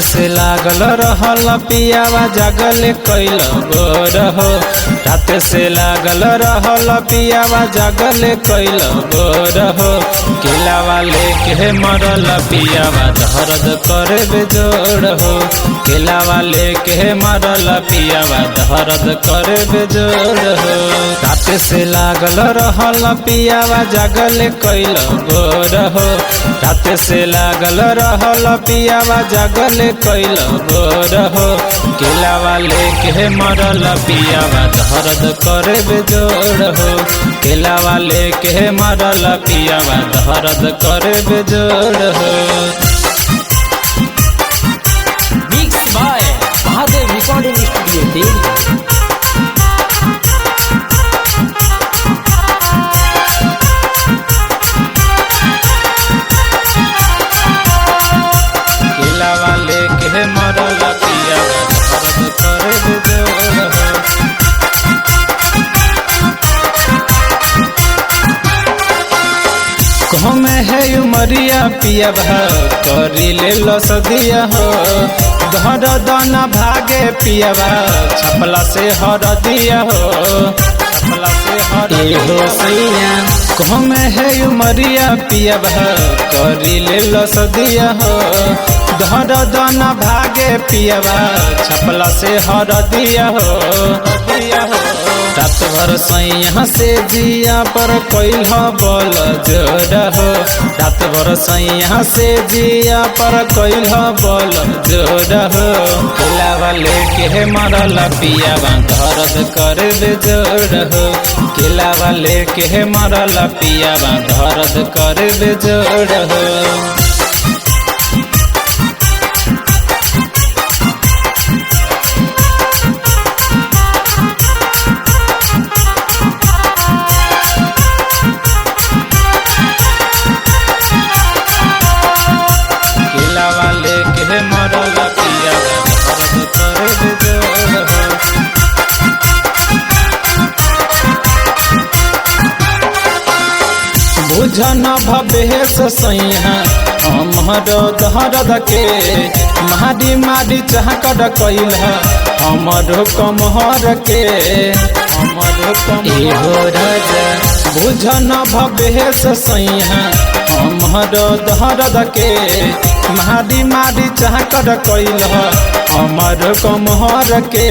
से लागल रहल पियावा जागल कैल गोर हो। रात से लागल रहल पियावा जागल कैल गोर हो। केलावा लेके मरल पियावा दर्द करे बेजोड़ हो। केलावा लेके मरल पियावा दर्द करे बेजोड़ हो। रात से लागल रहल पियावा जागल कैल गोर हो। रात से लागल रहल पियावा जागल कैल गोर हो। केलावा लेके मरल पियावा दर्द करे बेजोड़ हो। केलावा लेके मरल पियावा दर्द करे बेजोड़ हो। Mix by Mahadev recording studio Delhi. केलावा लेके मरल पियावा दर्द करे बेजोड़ हो। कहमे है उमरिया पियावा करी ले लसदिया हो। धर दाना भागे पियावा छपला से हर दिया हो। छपला से हर हो सैया कहमे है उमरिया पियावा करी ले लसदिया हो। धर दाना भागे पियावा छपला से हर दिया हो। रात भर सैया से जिया पर कैल बल जोड़ हो। रात भर सैया से जिया पर कैल बल जोड़ हो। केलावा लेके मरल पियावा दर्द करे बेजोड़ हो। केलावा लेके मरल पियावा दर्द करे बेजोड़ हो। केलावा लेके मरल पियावा दर्द करे बेजोड़ हो। बुझन भवेश सैया हमर दर्द के। मारी मारी चाहकर कैल हमर कमहर के। हमर कमहर बुझन भवेश सैया हमर दर्द के। मारी मारी चाहकर कैल हमर कमहर के।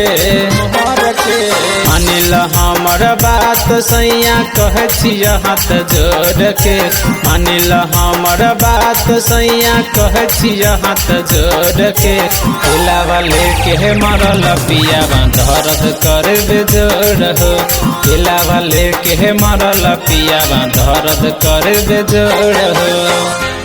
मानिल हमर बात सैया कहे छिय हाथ जोड़ के। मानिल हमर बात सैया कहे छिय हाथ जोड़ के। केलावा लेके मरल पियावा दर्द करे बेजोड़ हो। केलावा लेके मरल पियावा दर्द करे बेजोड़ हो।